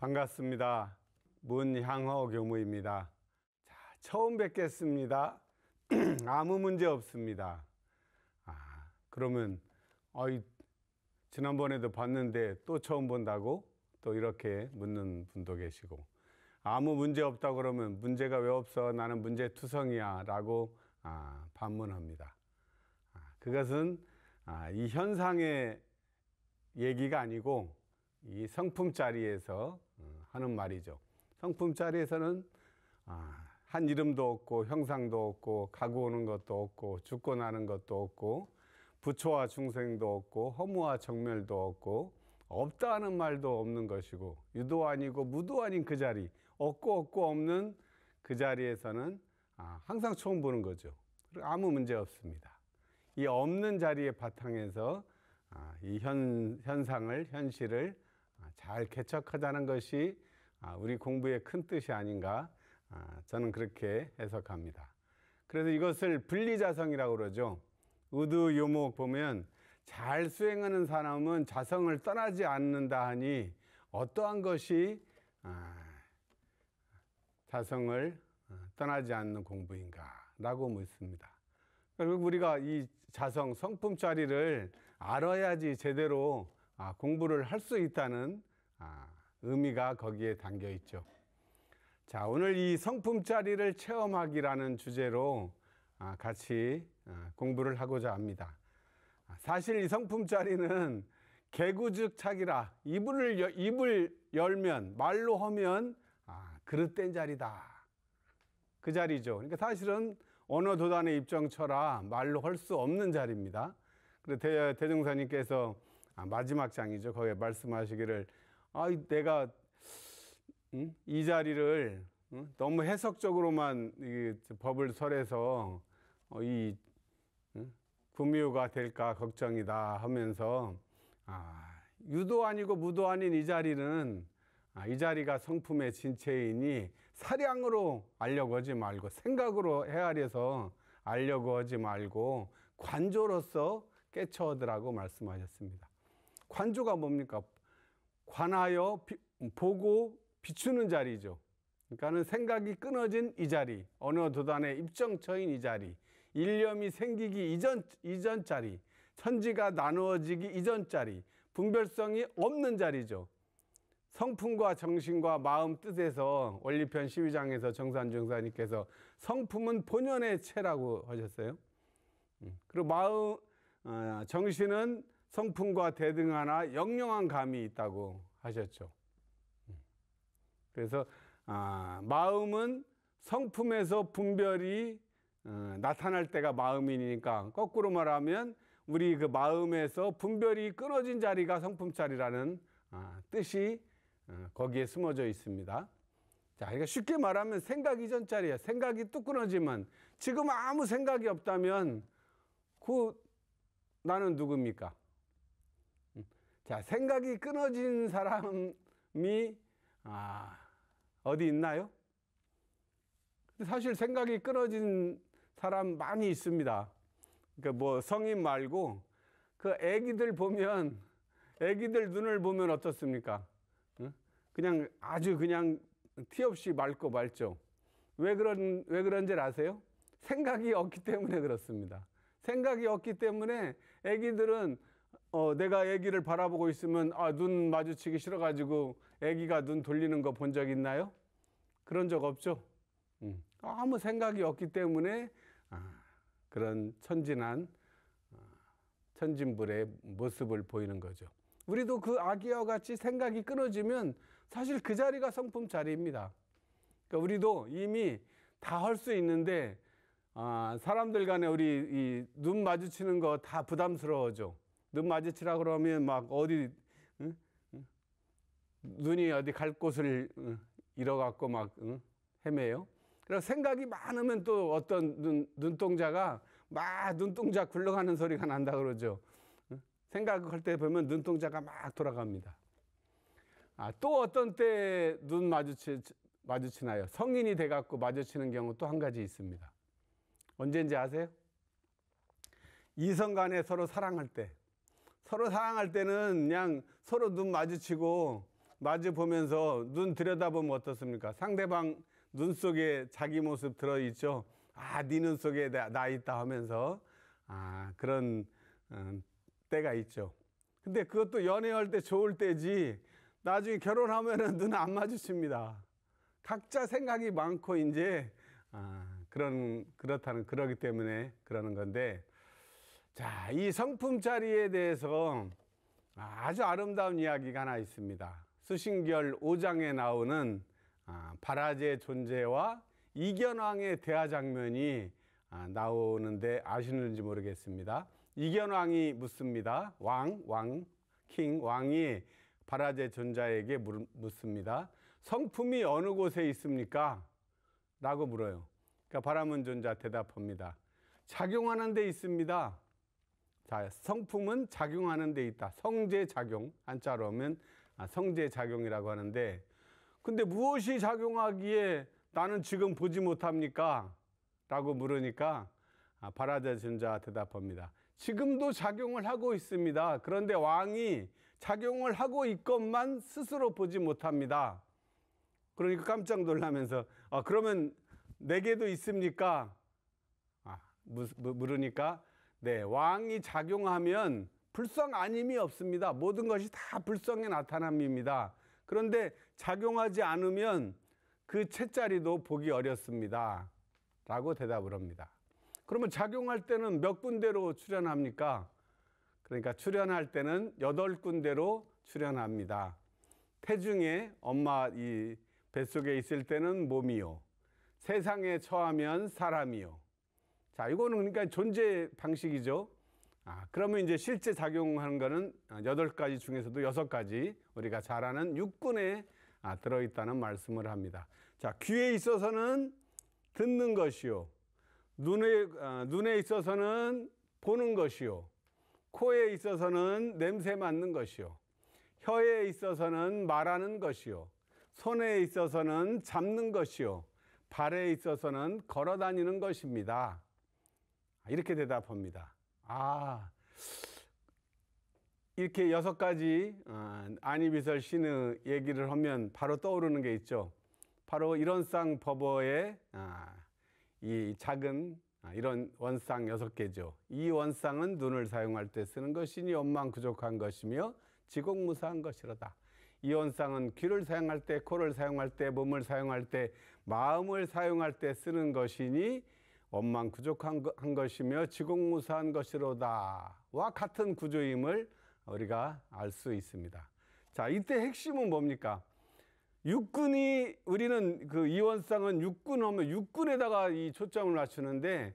반갑습니다. 문향호 교무입니다. 자, 처음 뵙겠습니다. 아무 문제 없습니다. 그러면 지난번에도 봤는데 또 처음 본다고 또 이렇게 묻는 분도 계시고, 아무 문제 없다고 그러면 문제가 왜 없어? 나는 문제투성이야 라고 반문합니다. 그것은 이 현상의 얘기가 아니고 이 성품자리에서 하는 말이죠. 성품자리에서는 한 이름도 없고 형상도 없고 가고 오는 것도 없고 죽고 나는 것도 없고 부초와 중생도 없고 허무와 정멸도 없고 없다는 말도 없는 것이고 유도 아니고 무도 아닌 그 자리, 없고 없는 그 자리에서는 항상 처음 보는 거죠. 그리고 아무 문제 없습니다. 이 없는 자리의 바탕에서 이 현상을, 현실을 잘 개척하자는 것이 우리 공부의 큰 뜻이 아닌가, 저는 그렇게 해석합니다. 그래서 이것을 분리자성이라고 그러죠. 의두요목 보면 잘 수행하는 사람은 자성을 떠나지 않는다 하니 어떠한 것이 자성을 떠나지 않는 공부인가 라고 묻습니다. 결국 우리가 이 자성, 성품 자리를 알아야지 제대로 공부를 할 수 있다는 의미가 거기에 담겨 있죠. 자, 오늘 이 성품 자리를 체험하기라는 주제로 같이 공부를 하고자 합니다. 사실 이 성품 자리는 개구즉착이라, 입을 열면, 말로 하면 그릇된 자리다, 그 자리죠. 그러니까 사실은 언어도단의 입정처라 말로 할 수 없는 자리입니다. 그래서 대종사님께서 마지막 장이죠. 거기에 말씀하시기를 내가 이 자리를 너무 해석적으로만 이 법을 설해서 구미호가 될까 걱정이다 하면서 유도 아니고 무도 아닌 이 자리는 이 자리가 성품의 진체이니 사량으로 알려고 하지 말고 생각으로 헤아려서 알려고 하지 말고 관조로서 깨쳐오더라고 말씀하셨습니다. 관조가 뭡니까? 관하여 보고 비추는 자리죠. 그러니까는 생각이 끊어진 이 자리, 언어도단의 입정처인 이 자리, 일념이 생기기 이전 자리, 천지가 나누어지기 이전 자리, 분별성이 없는 자리죠. 성품과 정신과 마음 뜻에서 원리편 12장에서 정산중사님께서 성품은 본연의 체라고 하셨어요. 그리고 정신은 성품과 대등하나 영영한 감이 있다고 하셨죠. 그래서 마음은 성품에서 분별이 나타날 때가 마음이니까, 거꾸로 말하면 우리 그 마음에서 분별이 끊어진 자리가 성품자리라는 뜻이 거기에 숨어져 있습니다. 자, 그러니까 쉽게 말하면 생각 이전 자리야. 생각이 뚝 끊어지면, 지금 아무 생각이 없다면 나는 누굽니까? 자, 생각이 끊어진 사람이 어디 있나요? 사실 생각이 끊어진 사람 많이 있습니다. 그러니까 성인 말고 그 애기들 눈을 보면 어떻습니까? 그냥 아주 그냥 티 없이 맑고 맑죠. 왜 그런지 아세요? 생각이 없기 때문에 그렇습니다. 생각이 없기 때문에 애기들은 내가 애기를 바라보고 있으면 눈 마주치기 싫어가지고 애기가 눈 돌리는 거 본 적 있나요? 그런 적 없죠. 아무 생각이 없기 때문에 그런 천진한 천진불의 모습을 보이는 거죠. 우리도 그 아기와 같이 생각이 끊어지면 사실 그 자리가 성품 자리입니다. 그러니까 우리도 이미 다 할 수 있는데 사람들 간에 우리 눈 마주치는 거 다 부담스러워져. 눈 마주치라 그러면 막 눈이 어디 갈 곳을 잃어갖고 막 헤매요. 그래서 생각이 많으면 또 어떤 눈동자가 막 눈동자 굴러가는 소리가 난다 그러죠. 생각할 때 보면 눈동자가 막 돌아갑니다. 또 어떤 때 눈 마주치나요? 성인이 돼갖고 마주치는 경우 또 한 가지 있습니다. 언제인지 아세요? 이성 간에 서로 사랑할 때는 그냥 서로 눈 마주치고 마주 보면서 눈 들여다보면 어떻습니까? 상대방 눈 속에 자기 모습 들어있죠. 아, 네 눈 속에 나 있다 하면서 그런 때가 있죠. 근데 그것도 연애할 때 좋을 때지 나중에 결혼하면은 눈 안 마주칩니다. 각자 생각이 많고 이제 그러기 때문에 그러는 건데, 자, 이 성품 자리에 대해서 아주 아름다운 이야기가 하나 있습니다. 수신결 5장에 나오는 바라제의 존재와 이견왕의 대화 장면이 나오는데 아시는지 모르겠습니다. 이견왕이 묻습니다. 왕이 바라제 존자에게 묻습니다. 성품이 어느 곳에 있습니까? 라고 물어요. 그러니까 바라문 존자 대답합니다. 작용하는 데 있습니다. 자, 성품은 작용하는 데 있다. 성제작용, 한자로 하면 성제작용이라고 하는데, 근데 무엇이 작용하기에 나는 지금 보지 못합니까? 라고 물으니까 바라제 존자 대답합니다. 지금도 작용을 하고 있습니다. 그런데 왕이 작용을 하고 있건만 스스로 보지 못합니다. 그러니까 깜짝 놀라면서 그러면 내게도 있습니까? 물으니까 네, 왕이 작용하면 불성 아님이 없습니다. 모든 것이 다 불성의 나타남입니다. 그런데 작용하지 않으면 그 채자리도 보기 어렵습니다. 라고 대답을 합니다. 그러면 작용할 때는 몇 군데로 출현합니까? 그러니까 출현할 때는 8군데로 출현합니다. 태중에 엄마 이 뱃속에 있을 때는 몸이요. 세상에 처하면 사람이요. 자, 이거는 그러니까 존재 방식이죠. 그러면 이제 실제 작용하는 거는 8가지 중에서도 6가지 우리가 잘 아는 육군에 들어있다는 말씀을 합니다. 자, 귀에 있어서는 듣는 것이요. 눈에 있어서는 보는 것이요. 코에 있어서는 냄새 맡는 것이요. 혀에 있어서는 말하는 것이요. 손에 있어서는 잡는 것이요. 발에 있어서는 걸어 다니는 것입니다. 이렇게 대답합니다. 이렇게 6가지 안이비설 신의 얘기를 하면 바로 떠오르는 게 있죠. 바로 일원상 법어의 이 작은 이런 원상 6개죠. 이 원상은 눈을 사용할 때 쓰는 것이니 원망부족한 것이며 지공무사한 것이로다. 이 원상은 귀를 사용할 때, 코를 사용할 때, 몸을 사용할 때, 마음을 사용할 때 쓰는 것이니 원망부족한 것이며 지공무사한 것이로다. 와 같은 구조임을 우리가 알 수 있습니다. 자, 이때 핵심은 뭡니까? 육군이 우리는 그 이원상은 육군 하면 육군에다가 이 초점을 맞추는데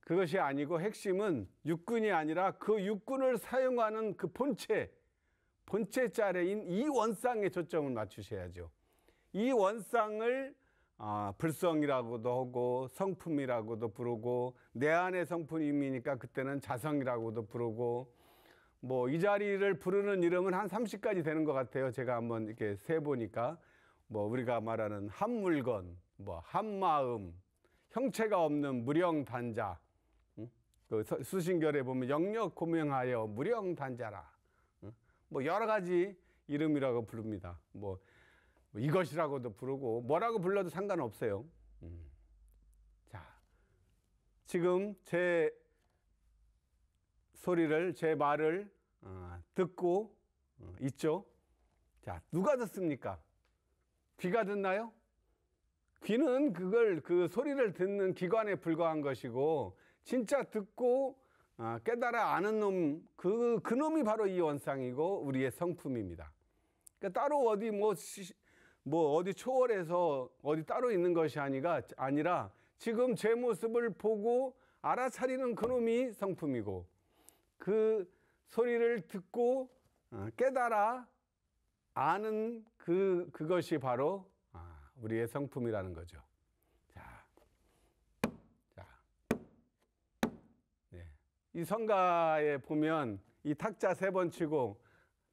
그것이 아니고 핵심은 육군이 아니라 그 육군을 사용하는 그 본체 자리인 이 원상에 초점을 맞추셔야죠. 이 원상을 불성이라고도 하고 성품이라고도 부르고 내 안의 성품이니까 그때는 자성이라고도 부르고 뭐 이 자리를 부르는 이름은 한 30가지 되는 것 같아요. 제가 한번 이렇게 세보니까 뭐 우리가 말하는 한물건, 뭐 한마음, 형체가 없는 무령단자, 그 수신결에 보면 영력 고명하여 무령단자라, 뭐 여러 가지 이름이라고 부릅니다. 뭐 이것이라고도 부르고 뭐라고 불러도 상관없어요. 자, 지금 제 소리를, 제 말을 듣고 있죠. 자, 누가 듣습니까? 귀가 듣나요? 귀는 그 소리를 듣는 기관에 불과한 것이고, 진짜 듣고 깨달아 아는 놈, 그 놈이 바로 이 원상이고 우리의 성품입니다. 그러니까 따로 어디 어디 초월해서 어디 따로 있는 것이 아니라 지금 제 모습을 보고 알아차리는 그놈이 성품이고, 그 소리를 듣고 깨달아 아는 그것이 바로 우리의 성품이라는 거죠. 네. 이 성가에 보면 이 탁자 3번 치고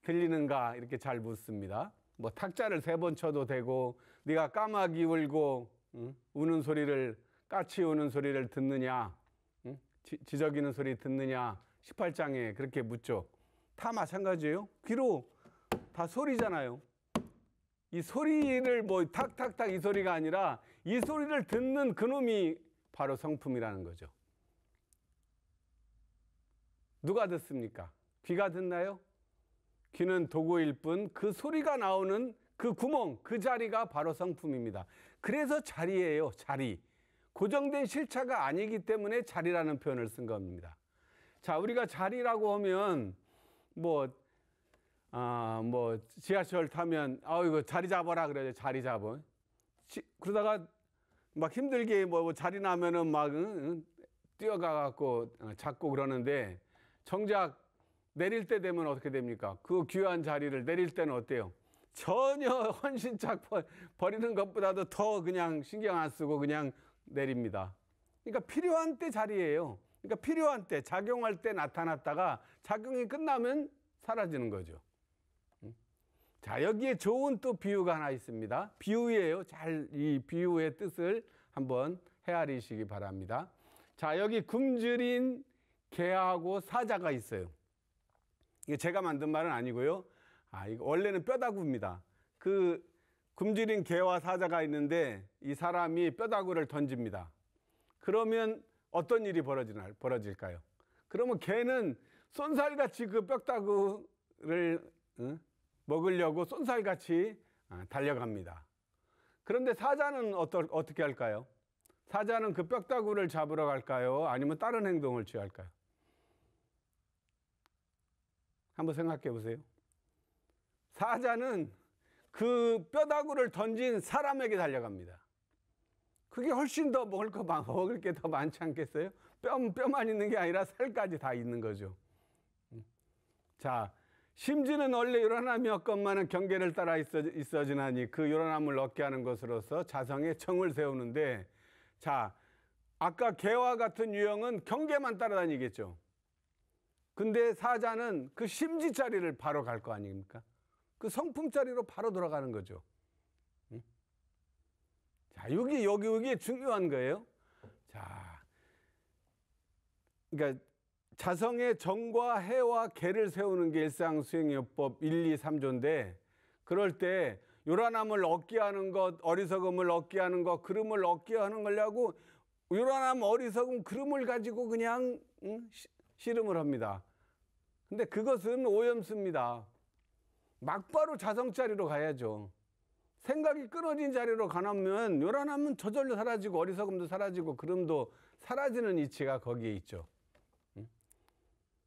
들리는가 이렇게 잘 묻습니다. 뭐 탁자를 3번 쳐도 되고, 네가 까마귀 울고 우는 소리를, 까치 우는 소리를 듣느냐, 지저귀는 소리 듣느냐 18장에 그렇게 묻죠. 다 마찬가지예요. 귀로 다 소리잖아요. 이 소리를 뭐 탁탁탁 이 소리가 아니라 이 소리를 듣는 그놈이 바로 성품이라는 거죠. 누가 듣습니까? 귀가 듣나요? 귀는 도구일 뿐 그 소리가 나오는 그 구멍, 그 자리가 바로 성품입니다. 그래서 자리예요, 자리. 고정된 실체가 아니기 때문에 자리라는 표현을 쓴 겁니다. 자, 우리가 자리라고 하면 뭐 지하철 타면 이거 자리 잡아라 그래요. 자리 잡어. 그러다가 막 힘들게 뭐 자리 나면은 막 뛰어가 갖고 잡고 그러는데 정작 내릴 때 되면 어떻게 됩니까? 그 귀한 자리를 내릴 때는 어때요? 전혀 헌신짝 버리는 것보다도 더 그냥 신경 안 쓰고 그냥 내립니다. 그러니까 필요한 때 자리예요. 그러니까 필요한 때, 작용할 때 나타났다가 작용이 끝나면 사라지는 거죠. 자, 여기에 좋은 또 비유가 하나 있습니다. 비유예요. 잘 이 비유의 뜻을 한번 헤아리시기 바랍니다. 자, 여기 굶주린 개하고 사자가 있어요. 이게 제가 만든 말은 아니고요. 이거 원래는 뼈다구입니다. 그 굶주린 개와 사자가 있는데 이 사람이 뼈다구를 던집니다. 그러면 어떤 일이 벌어질까요? 그러면 개는 쏜살같이 그 뼈다구를 먹으려고 쏜살같이 달려갑니다. 그런데 사자는 어떻게 할까요? 사자는 그 뼈다구를 잡으러 갈까요? 아니면 다른 행동을 취할까요? 한번 생각해 보세요. 사자는 그 뼈다구를 던진 사람에게 달려갑니다. 그게 훨씬 더 먹을 게 더 많지 않겠어요? 뼈만 있는 게 아니라 살까지 다 있는 거죠. 자, 심지는 원래 요란함이 없건만은 경계를 따라 있어지나니 그 요란함을 얻게 하는 것으로서 자성에 정을 세우는데, 자, 아까 개와 같은 유형은 경계만 따라다니겠죠. 근데 사자는 그 심지 자리를 바로 갈 거 아닙니까? 그 성품 자리로 바로 돌아가는 거죠. 자, 여기 중요한 거예요. 자, 그러니까 자성의 정과 해와 계를 세우는 게 일상수행요법 1, 2, 3조인데 그럴 때 요란함을 얻게 하는 것, 어리석음을 얻게 하는 것, 그름을 얻게 하는 거냐고 요란함, 어리석음, 그름을 가지고 그냥 씨름을 합니다. 근데 그것은 오염수입니다. 막바로 자성 자리로 가야죠. 생각이 끊어진 자리로 가면 요란함은 저절로 사라지고 어리석음도 사라지고 그름도 사라지는 이치가 거기에 있죠.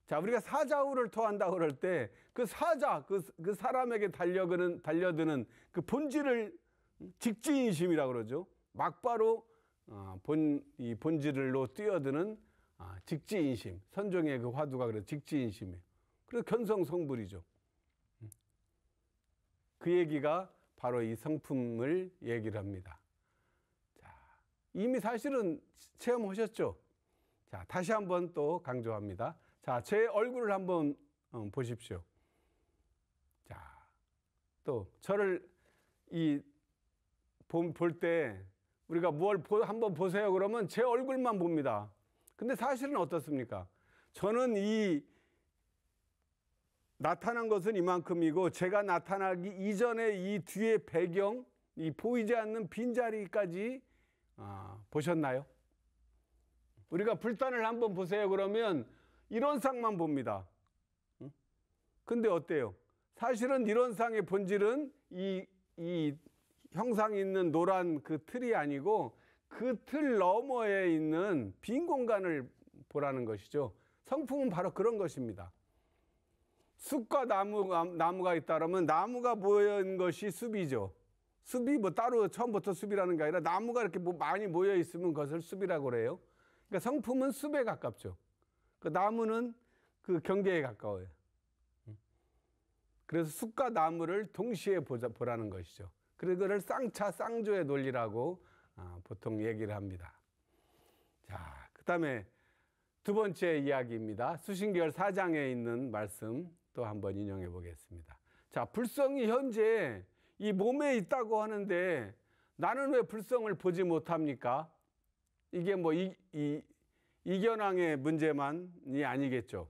자, 우리가 사자우를 토한다고 그럴 때 그 사자, 그 사람에게 달려드는 그 본질을 직지인심이라고 그러죠. 막바로 이 본질로 뛰어드는 직지인심. 선종의 그 화두가 그래서 직지인심이에요. 그래서 견성성불이죠. 그 얘기가 바로 이 성품을 얘기를 합니다. 자, 이미 사실은 체험하셨죠? 자, 다시 한번 또 강조합니다. 자, 제 얼굴을 한번 보십시오. 자, 또 저를 볼 때 우리가 한번 보세요 그러면 제 얼굴만 봅니다. 근데 사실은 어떻습니까? 저는 나타난 것은 이만큼이고 제가 나타나기 이전에 이 뒤에 배경, 이 보이지 않는 빈자리까지 보셨나요? 우리가 불단을 한번 보세요 그러면 이런 상만 봅니다. 근데 어때요? 사실은 이런 상의 본질은 이 형상이 있는 노란 그 틀이 아니고 그 틀 너머에 있는 빈 공간을 보라는 것이죠. 성품은 바로 그런 것입니다. 숲과 나무가 있다 그러면 나무가 모여있는 것이 숲이죠. 숲이 뭐 따로 처음부터 숲이라는 게 아니라 나무가 이렇게 많이 모여 있으면 그것을 숲이라고 그래요. 그러니까 성품은 숲에 가깝죠. 그 나무는 그 경계에 가까워요. 그래서 숲과 나무를 동시에 보라는 것이죠. 그걸 쌍차 쌍조의 논리라고 보통 얘기를 합니다. 자, 그 다음에 두 번째 이야기입니다. 수신계열 4장에 있는 말씀 또 한번 인용해 보겠습니다. 자, 불성이 현재 이 몸에 있다고 하는데 나는 왜 불성을 보지 못합니까? 이게 뭐 이견왕의 문제만이 아니겠죠.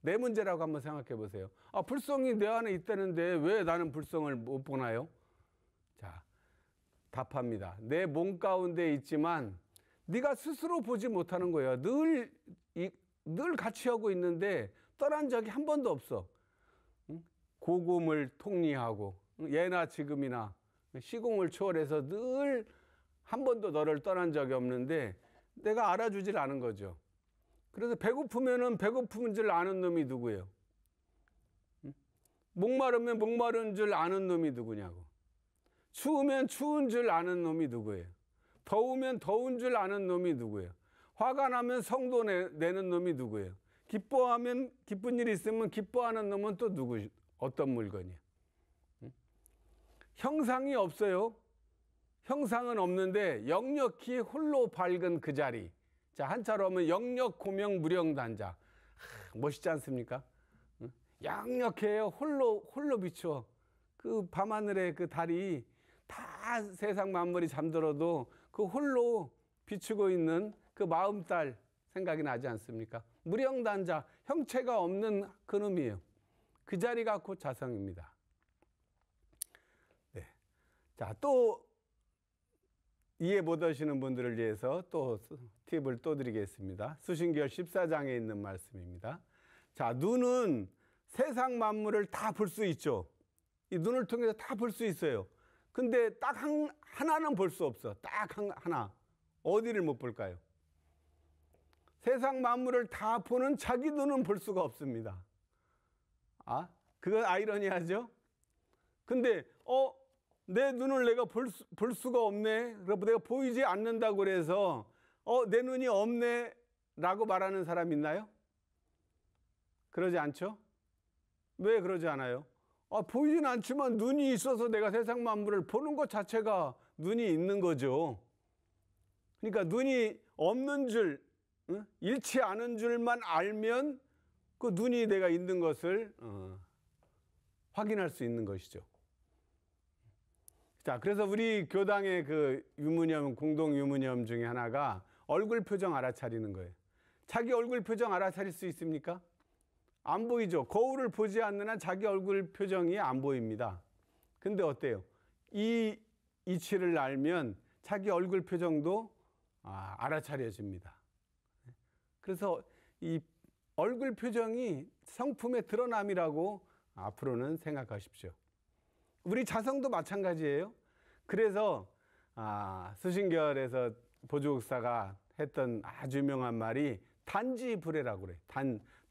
내 문제라고 한번 생각해 보세요. 아, 불성이 내 안에 있다는데 왜 나는 불성을 못 보나요? 자, 답합니다. 내 몸 가운데 있지만 네가 스스로 보지 못하는 거예요. 늘 같이 하고 있는데 떠난 적이 한 번도 없어. 고금을 통리하고 예나 지금이나 시공을 초월해서 늘 한 번도 너를 떠난 적이 없는데 내가 알아주질 않은 거죠. 그래서 배고프면은 배고픈 줄 아는 놈이 누구예요? 목마르면 목마른 줄 아는 놈이 누구냐고. 추우면 추운 줄 아는 놈이 누구예요? 더우면 더운 줄 아는 놈이 누구예요? 화가 나면 성도 내는 놈이 누구예요? 기뻐하면 기쁜 일이 있으면 기뻐하는 놈은 또 어떤 물건이에요? 형상이 없어요. 형상은 없는데 역력히 홀로 밝은 그 자리. 자, 한자로 하면 역력 고명 무령단자. 멋있지 않습니까? 역력해요. 홀로 비춰. 그 밤하늘의 그 달이 다 세상 만물이 잠들어도 그 홀로 비추고 있는 그 마음달 생각이 나지 않습니까? 무령단자, 형체가 없는 그놈이에요. 그 자리가 곧 자성입니다. 네. 자, 또 이해 못하시는 분들을 위해서 또 팁을 또 드리겠습니다. 수신결 14장에 있는 말씀입니다. 자, 눈은 세상 만물을 다 볼 수 있죠. 이 눈을 통해서 다 볼 수 있어요. 근데 딱 하나는 볼 수 없어. 딱 하나. 어디를 못 볼까요? 세상 만물을 다 보는 자기 눈은 볼 수가 없습니다. 아, 그건 아이러니하죠? 근데 내 눈을 내가 볼 수가 없네. 그래서 내가 보이지 않는다고 그래서 내 눈이 없네 라고 말하는 사람 있나요? 그러지 않죠? 왜 그러지 않아요? 보이진 않지만 눈이 있어서 내가 세상 만물을 보는 것 자체가 눈이 있는 거죠. 그러니까 눈이 없는 줄, 잃지 않은 줄만 알면 그 눈이 내가 있는 것을 확인할 수 있는 것이죠. 자, 그래서 우리 교당의 그 유무념, 공동 유무념 중에 하나가 얼굴 표정 알아차리는 거예요. 자기 얼굴 표정 알아차릴 수 있습니까? 안 보이죠. 거울을 보지 않는 한 자기 얼굴 표정이 안 보입니다. 근데 어때요? 이 이치를 알면 자기 얼굴 표정도 알아차려집니다. 그래서 이 얼굴 표정이 성품의 드러남이라고 앞으로는 생각하십시오. 우리 자성도 마찬가지예요. 그래서 수신결에서 보조국사가 했던 아주 유명한 말이 단지불회라고 그래.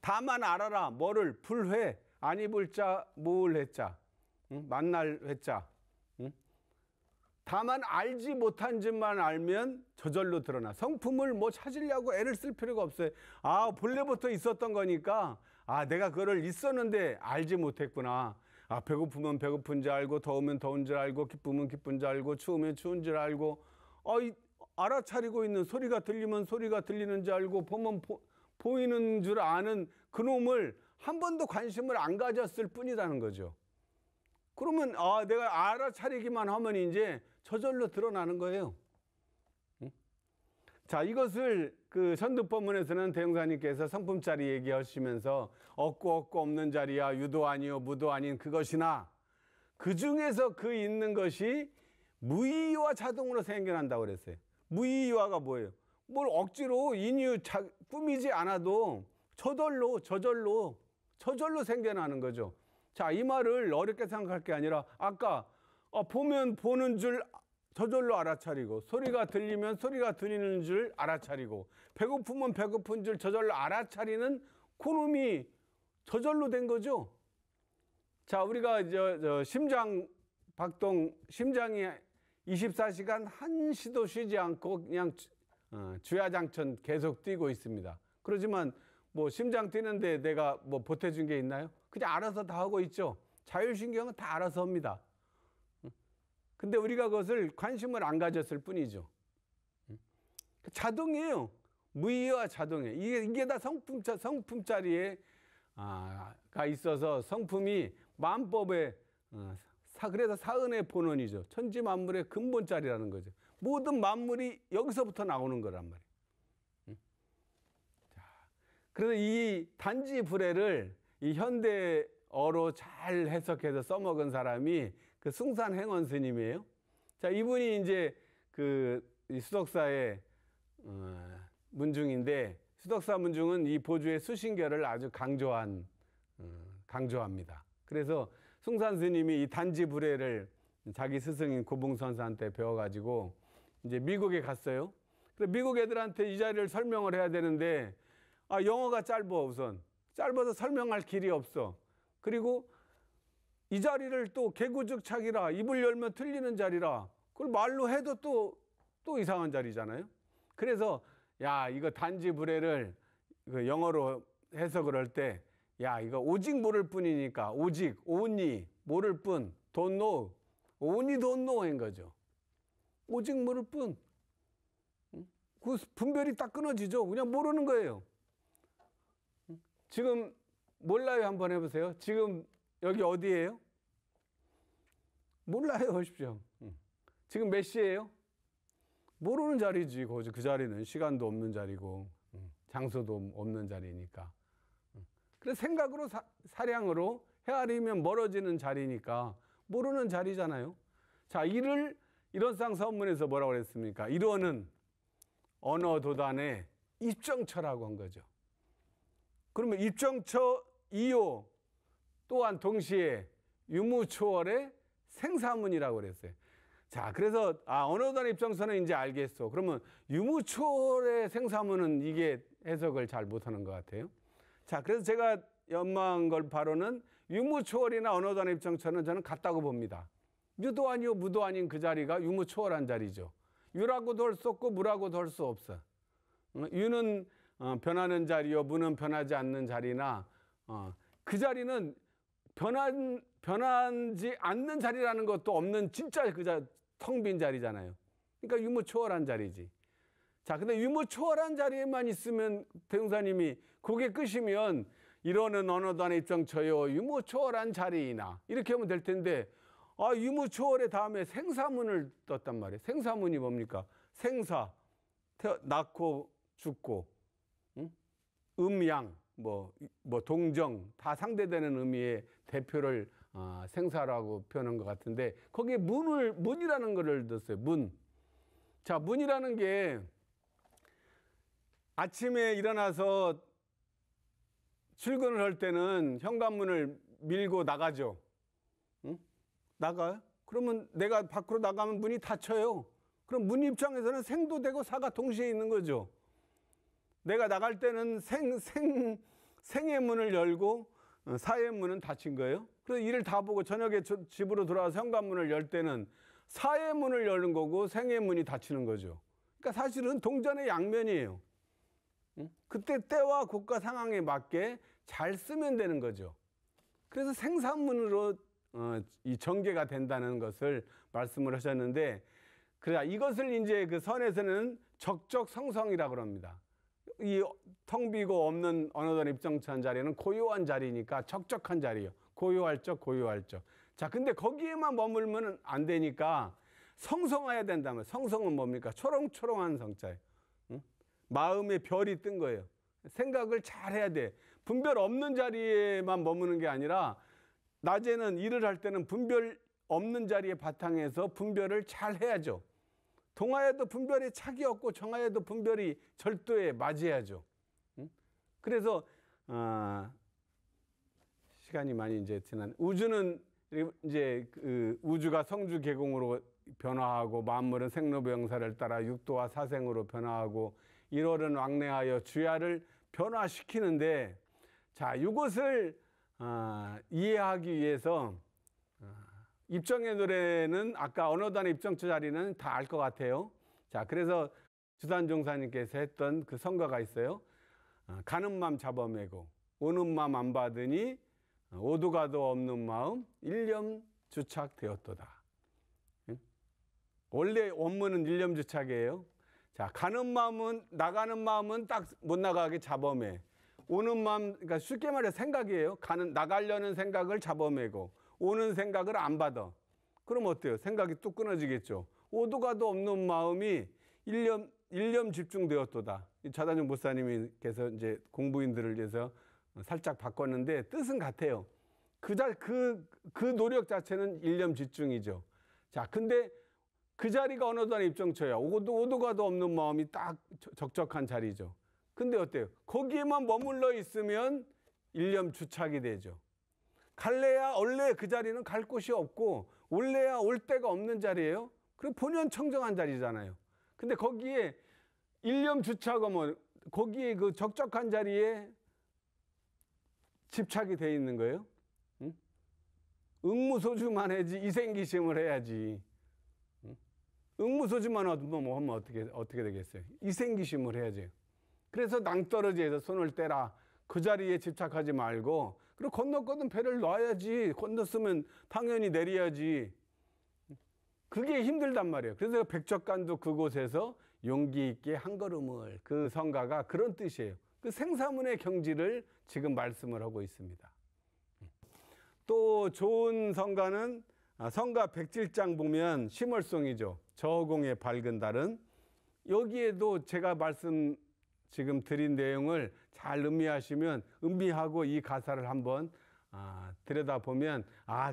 다만 알아라. 뭐를? 불회. 아니 불자 모을 회자. 만날 회자. 다만 알지 못한 줄만 알면 저절로 드러나. 성품을 뭐 찾으려고 애를 쓸 필요가 없어요. 본래부터 있었던 거니까 내가 그거를 있었는데 알지 못했구나. 배고프면 배고픈 줄 알고, 더우면 더운 줄 알고, 기쁘면 기쁜 줄 알고, 추우면 추운 줄 알고, 알아차리고 있는, 소리가 들리면 소리가 들리는 줄 알고, 보면 보이는 줄 아는 그놈을 한 번도 관심을 안 가졌을 뿐이라는 거죠. 그러면 내가 알아차리기만 하면 이제 저절로 드러나는 거예요. 자, 이것을 그 선두법문에서는 대흥사님께서 성품자리 얘기하시면서 없고 없는 자리야 유도 아니요 무도 아닌 그것이나 그 중에서 그 있는 것이 무의와 자동으로 생겨난다고 그랬어요. 무의화가 뭐예요? 뭘 억지로 인유 꾸미지 않아도 저절로 생겨나는 거죠. 자, 이 말을 어렵게 생각할 게 아니라 아까 보면 보는 줄 저절로 알아차리고, 소리가 들리면 소리가 들리는 줄 알아차리고, 배고프면 배고픈 줄 저절로 알아차리는 그놈이 저절로 된 거죠. 자, 우리가 심장 박동, 심장이 24시간 한시도 쉬지 않고 그냥 주야장천 계속 뛰고 있습니다. 그렇지만 뭐 심장 뛰는데 내가 뭐 보태준 게 있나요? 그냥 알아서 다 하고 있죠. 자율신경은 다 알아서 합니다. 근데 우리가 그것을 관심을 안 가졌을 뿐이죠. 자동이에요. 무의와 자동이에요. 이게 다 성품자리에 가 있어서 성품이 만법의 그래서 사은의 본원이죠. 천지 만물의 근본자리라는 거죠. 모든 만물이 여기서부터 나오는 거란 말이에요. 자, 그래서 이 단지 불해를 이 현대어로 잘 해석해서 써먹은 사람이 그 숭산행원 스님이에요. 자, 이분이 이제 그 수덕사의 문중인데, 수덕사 문중은 이 보주의 수신결을 아주 강조합니다. 그래서 숭산 스님이 이 단지 불해를 자기 스승인 고봉선사한테 배워가지고 이제 미국에 갔어요. 그래서 미국 애들한테 이 자리를 설명을 해야 되는데, 영어가 짧아. 우선 짧아서 설명할 길이 없어. 그리고 이 자리를 또 개구죽착이라, 입을 열면 틀리는 자리라, 그걸 말로 해도 또 이상한 자리잖아요. 그래서 야, 이거 단지 불해를 영어로 해석을 할 때, 야, 이거 오직 모를 뿐이니까, 오직, only, 모를 뿐, don't know, only don't know 인 거죠. 오직 모를 뿐. 그 분별이 딱 끊어지죠. 그냥 모르는 거예요. 지금 몰라요 한번 해보세요. 지금 여기 어디예요? 몰라요 하십시오. 지금 몇 시예요? 모르는 자리지. 그 자리는 시간도 없는 자리고 장소도 없는 자리니까. 그래서 생각으로 사량으로 헤아리면 멀어지는 자리니까 모르는 자리잖아요. 자, 이런상 서문에서 뭐라고 그랬습니까? 이론은 언어도단의 입정처라고 한 거죠. 그러면 입정처 이요 또한 동시에 유무초월의 생사문이라고 그랬어요. 자, 그래서 언어도단의 입정처는 이제 알겠어. 그러면 유무초월의 생사문은 이게 해석을 잘 못하는 것 같아요. 자, 그래서 제가 연마한 걸 바로는 유무초월이나 언어도단의 입정처는 저는 같다고 봅니다. 유도 아니요 무도 아닌 그 자리가 유무초월한 자리죠. 유라고도 할 수 없고 무라고도 할 수 없어. 유는 변하는 자리요, 무는 변하지 않는 자리나, 그 자리는 변하지 않는 자리라는 것도 없는 진짜 텅 빈 자리잖아요. 그러니까 유무초월한 자리지. 자, 근데 유무초월한 자리에만 있으면 대웅사님이 그게 끝이면 이러는 언어도단의 입정처요 유무초월한 자리이나 이렇게 하면 될 텐데, 유무초월의 다음에 생사문을 떴단 말이에요. 생사문이 뭡니까? 생사, 낳고 죽고, 음양, 뭐 동정 다 상대되는 의미의 대표를 생사라고 표현한 것 같은데, 거기에 문이라는 것을 넣었어요. 문. 자, 문이라는 게 아침에 일어나서 출근을 할 때는 현관문을 밀고 나가죠. 나가요? 그러면 내가 밖으로 나가면 문이 닫혀요. 그럼 문 입장에서는 생도 되고 사가 동시에 있는 거죠. 내가 나갈 때는 생의 문을 열고 사의 문은 닫힌 거예요. 그래서 일을 다 보고 저녁에 집으로 돌아와서 현관문을 열 때는 사의 문을 여는 거고 생의 문이 닫히는 거죠. 그러니까 사실은 동전의 양면이에요. 그때 때와 국가 상황에 맞게 잘 쓰면 되는 거죠. 그래서 생산문으로 이 전개가 된다는 것을 말씀을 하셨는데, 그래 이것을 이제 그 선에서는 적적성성이라고 합니다. 이 텅 비고 없는 언어도단 입정처한 자리는 고요한 자리니까 적적한 자리예요. 고요할 적, 고요할 적. 자, 근데 거기에만 머물면 안 되니까 성성해야 된다면, 성성은 뭡니까? 초롱초롱한 성자예요. 마음에 별이 뜬 거예요. 생각을 잘 해야 돼. 분별 없는 자리에만 머무는 게 아니라 낮에는 일을 할 때는 분별 없는 자리에 바탕에서 분별을 잘 해야죠. 동화에도 분별에 착이 없고 정화에도 분별이 절도에 맞이해야죠. 그래서 시간이 많이 이제 지난, 우주는 이제 그 우주가 성주 계공으로 변화하고 만물은 생로병사를 따라 육도와 사생으로 변화하고 1월은 왕래하여 주야를 변화시키는데, 자, 이것을 이해하기 위해서 입정의 노래는 아까 언어도단의 입정처 자리는 다 알 것 같아요. 자, 그래서 주산종사님께서 했던 그 성가가 있어요. 가는 맘 잡아매고 오는 맘 안 받으니 오도가도 없는 마음 일념주착되었도다. 원래 원문은 일념주착이에요. 자, 가는 마음은, 나가는 마음은 딱 못 나가게 잡아매. 오는 마음, 그러니까 쉽게 말해 생각이에요. 나가려는 생각을 잡아매고 오는 생각을 안 받아. 그럼 어때요? 생각이 뚝 끊어지겠죠. 오도가도 없는 마음이 일념 집중되었도다. 차단종 목사님께서 이제 공부인들을 위해서 살짝 바꿨는데 뜻은 같아요. 그 노력 자체는 일념 집중이죠. 자, 근데 그 자리가 어느 도안 입정처야. 오도 가도 없는 마음이 딱 적적한 자리죠. 근데 어때요? 거기에만 머물러 있으면 일념 주착이 되죠. 갈래야 원래 그 자리는 갈 곳이 없고 올래야 올 데가 없는 자리예요. 그리고 본연 청정한 자리잖아요. 근데 거기에 일념 주착하면 거기에 그 적적한 자리에 집착이 돼 있는 거예요. 응? 응무소주만 해야지 이생기심을 해야지. 응? 응무소주만 하면 어떻게 되겠어요? 이생기심을 해야지. 그래서 낭떠러지에서 손을 떼라. 그 자리에 집착하지 말고 그리고 건넜거든 배를 놔야지. 건넜으면 당연히 내려야지. 그게 힘들단 말이에요. 그래서 백적간도 그곳에서 용기 있게 한 걸음을, 그 성가가 그런 뜻이에요. 그 생사문의 경지를 지금 말씀을 하고 있습니다. 또 좋은 성가는 성가 107장 보면 심월송이죠. 저공의 밝은 달은. 여기에도 제가 말씀 지금 드린 내용을 잘 음미하고 이 가사를 한번 들여다보면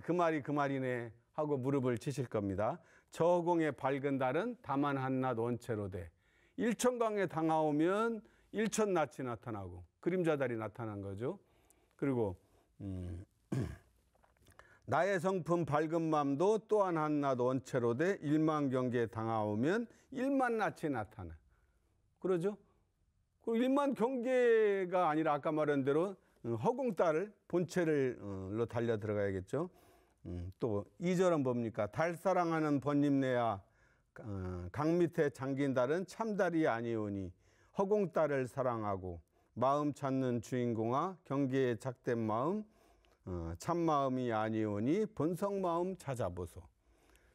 그 말이 그 말이네 하고 무릎을 치실 겁니다. 저공의 밝은 달은 다만 한낮 원체로 돼. 일천강에 당하오면 일천낯이 나타나고 그림자달이 나타난 거죠. 그리고 나의 성품 밝은 맘도 또한 한낮 원체로 돼. 일만경계에 당하오면 일만낯이 나타나. 그러죠? 그 일만경계가 아니라 아까 말한 대로 허공달을 본체를로 달려 들어가야겠죠. 또 2절은 뭡니까? 달 사랑하는 번님네야 강 밑에 잠긴 달은 참달이 아니오니 허공달을 사랑하고 마음 찾는 주인공아 경계에 착된 마음 참마음이 아니오니 본성마음 찾아보소.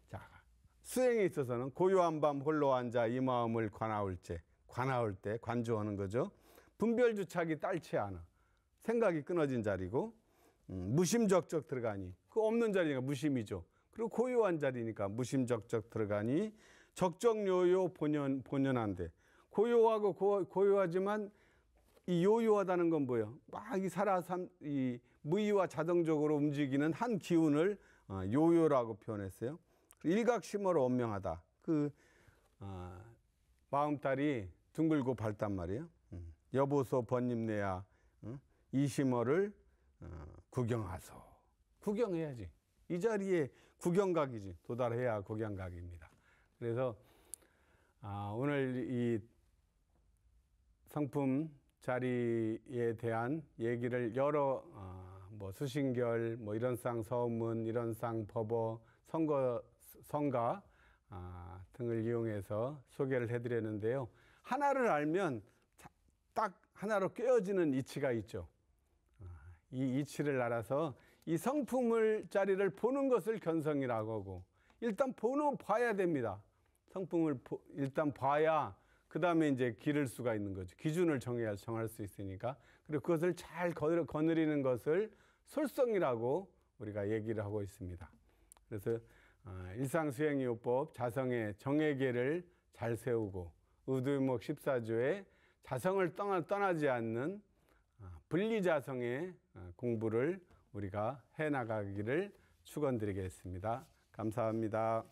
자, 수행에 있어서는 고요한 밤 홀로 앉아 이 마음을 관아올 때 관조하는 거죠. 분별주착이 딸치 않아. 생각이 끊어진 자리고 무심적적 들어가니 그 없는 자리니까 무심이죠. 그리고 고요한 자리니까 무심적적 들어가니 적적요요 본연한데 고요하고 고요하지만 이 요요하다는 건 뭐예요? 막 이 무의와 자동적으로 움직이는 한 기운을 요요라고 표현했어요. 일각심어로 원명하다. 마음달이 둥글고 밝단 말이에요. 여보소 번님네야 이 심어를 구경하소. 구경해야지. 이 자리에 구경각이지. 도달해야 구경각입니다. 그래서 오늘 이 성품 자리에 대한 얘기를 여러 수신결, 이런상 서문, 이런상 법어, 성가 등을 이용해서 소개를 해드렸는데요. 하나를 알면 딱 하나로 꿰어지는 이치가 있죠. 이 이치를 알아서 이 성품을 자리를 보는 것을 견성이라고 하고 일단 봐야 됩니다. 성품을 일단 봐야 그 다음에 이제 기를 수가 있는 거죠. 기준을 정할 수 있으니까. 그리고 그것을 잘 거느리는 것을 솔성이라고 우리가 얘기를 하고 있습니다. 그래서 일상수행이요법 자성의 정의계를 잘 세우고 의두의목 14조의 자성을 떠나지 않는 분리자성의 공부를 우리가 해나가기를 축원드리겠습니다. 감사합니다.